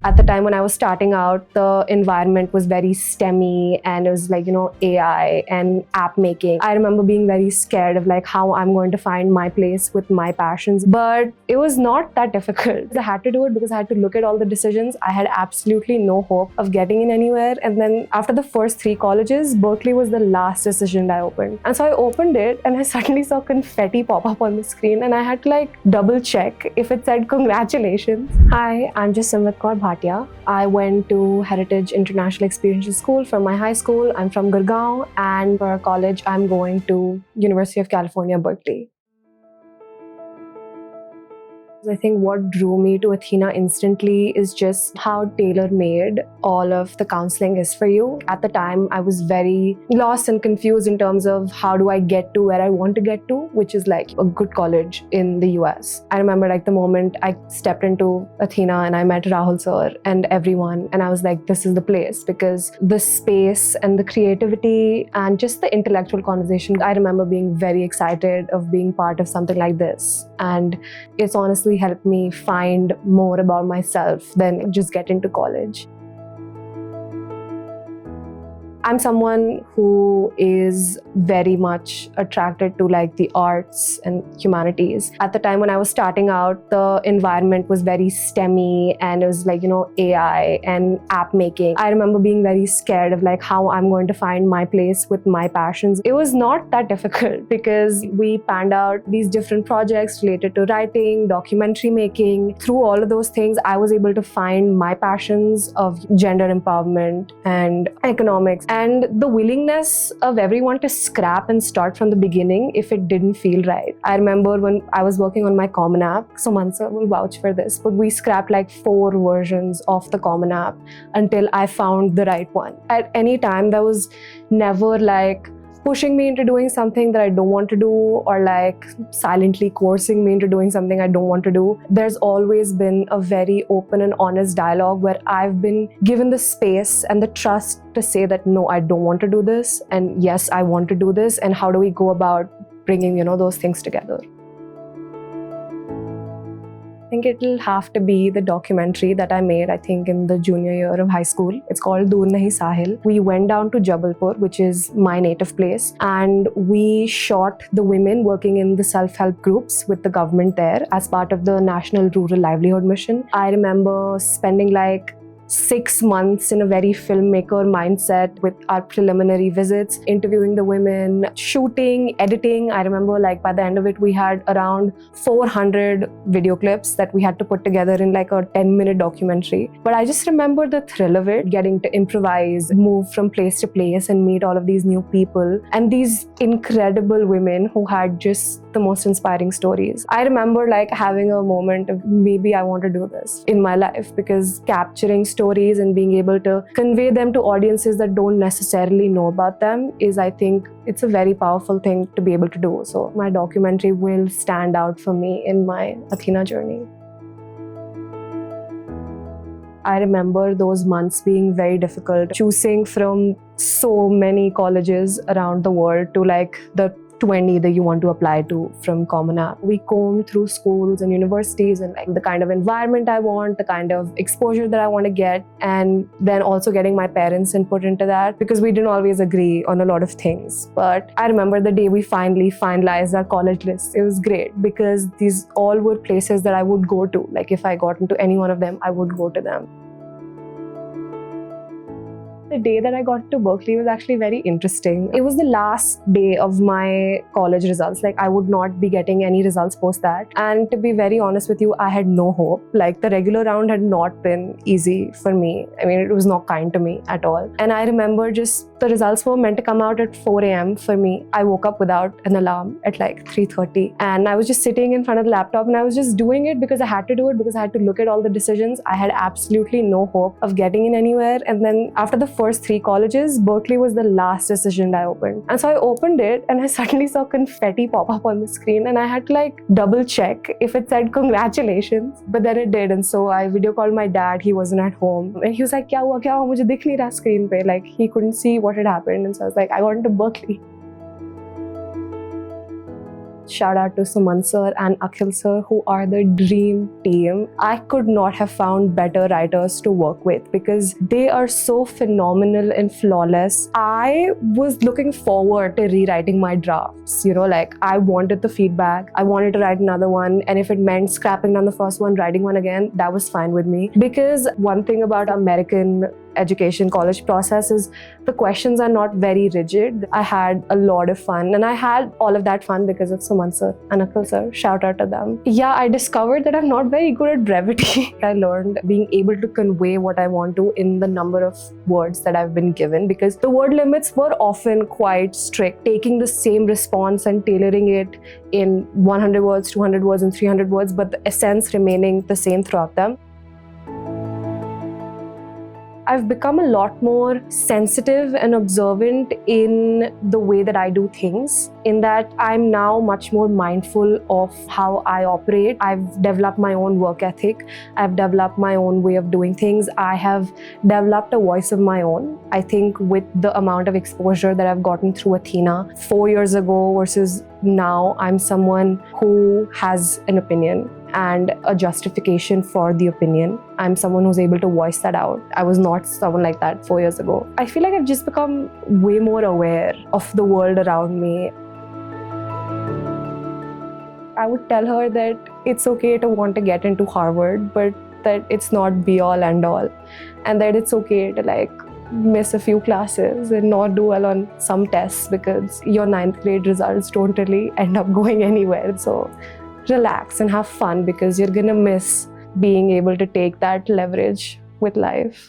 At the time when I was starting out, the environment was very STEMmy and it was like, AI and app making. I remember being very scared of like how I'm going to find my place with my passions, but it was not that difficult. I had to do it because I had to look at all the decisions. I had absolutely no hope of getting in anywhere. And then after the first 3 colleges, Berkeley was the last decision I opened. And so I opened it and I suddenly saw confetti pop up on the screen and I had to like double check if it said congratulations. Hi, I'm Jassimrat Kaur. I went to Heritage International Experiential School from my high school. I'm from Gurgaon, and for college, I'm going to University of California, Berkeley. I think what drew me to Athena instantly is just how tailor-made all of the counseling is for you. At the time, I was very lost and confused in terms of how do I get to where I want to get to, which is like a good college in the US. I remember like the moment I stepped into Athena and I met Rahul sir and everyone, and I was like, this is the place, because the space and the creativity and just the intellectual conversation, I remember being very excited of being part of something like this. And it's honestly helped me find more about myself than just get into college. I'm someone who is very much attracted to like the arts and humanities. At the time when I was starting out, the environment was very STEMmy and it was like, AI and app making. I remember being very scared of like how I'm going to find my place with my passions. It was not that difficult because we panned out these different projects related to writing, documentary making. Through all of those things, I was able to find my passions of gender empowerment and economics, and the willingness of everyone to scrap and start from the beginning if it didn't feel right. I remember when I was working on my Common App, Sumansa will vouch for this, but we scrapped like 4 versions of the Common App until I found the right one. At any time, there was never like pushing me into doing something that I don't want to do or like silently coercing me into doing something I don't want to do. There's always been a very open and honest dialogue where I've been given the space and the trust to say that no, I don't want to do this, and yes, I want to do this, and how do we go about bringing those things together. I think it'll have to be the documentary that I made, I think, in the junior year of high school. It's called Dur Nahi Sahil. We went down to Jabalpur, which is my native place, and we shot the women working in the self-help groups with the government there as part of the National Rural Livelihood Mission. I remember spending like 6 months in a very filmmaker mindset with our preliminary visits, interviewing the women, shooting, editing. I remember like by the end of it, we had around 400 video clips that we had to put together in like a 10-minute documentary. But I just remember the thrill of it, getting to improvise, move from place to place and meet all of these new people and these incredible women who had just the most inspiring stories. I remember like having a moment of maybe I want to do this in my life, because capturing stories and being able to convey them to audiences that don't necessarily know about them is, I think, it's a very powerful thing to be able to do. So my documentary will stand out for me in my Athena journey. I remember those months being very difficult, choosing from so many colleges around the world to like the 20 that you want to apply to from Common App. We combed through schools and universities and like the kind of environment I want, the kind of exposure that I want to get, and then also getting my parents' input into that, because we didn't always agree on a lot of things. But I remember the day we finally finalized our college list. It was great because these all were places that I would go to. Like if I got into any one of them, I would go to them. The day that I got to Berkeley was actually very interesting. It was the last day of my college results. Like I would not be getting any results post that. And to be very honest with you, I had no hope. Like the regular round had not been easy for me. I mean, it was not kind to me at all. And I remember just the results were meant to come out at 4 a.m. for me. I woke up without an alarm at like 3:30. And I was just sitting in front of the laptop and I was just doing it because I had to do it, because I had to look at all the decisions. I had absolutely no hope of getting in anywhere. And then after the first 3 colleges, Berkeley was the last decision I opened. And so I opened it and I suddenly saw confetti pop up on the screen and I had to like double check if it said congratulations, but then it did. And so I video called my dad. He wasn't at home and he was like, kya hua? Mujhe dikh nahi raha screen pe. Like he couldn't see what had happened. And so I was like, I got into Berkeley. Shout out to Suman sir and Akhil sir, who are the dream team. I could not have found better writers to work with because they are so phenomenal and flawless. I was looking forward to rewriting my drafts. I wanted the feedback. I wanted to write another one. And if it meant scrapping down the first one, writing one again, that was fine with me. Because one thing about American education college process is the questions are not very rigid. I had a lot of fun, and I had all of that fun because of Suman sir and Akhil sir. Shout out to them. Yeah, I discovered that I'm not very good at brevity. I learned being able to convey what I want to in the number of words that I've been given, because the word limits were often quite strict, taking the same response and tailoring it in 100 words, 200 words, and 300 words, but the essence remaining the same throughout them. I've become a lot more sensitive and observant in the way that I do things, in that I'm now much more mindful of how I operate. I've developed my own work ethic. I've developed my own way of doing things. I have developed a voice of my own. I think with the amount of exposure that I've gotten through Athena 4 years ago versus now, I'm someone who has an opinion and a justification for the opinion. I'm someone who's able to voice that out. I was not someone like that 4 years ago. I feel like I've just become way more aware of the world around me. I would tell her that it's okay to want to get into Harvard, but that it's not be all and all. And that it's okay to miss a few classes and not do well on some tests because your 9th grade results don't really end up going anywhere. So relax and have fun, because you're gonna miss being able to take that leverage with life.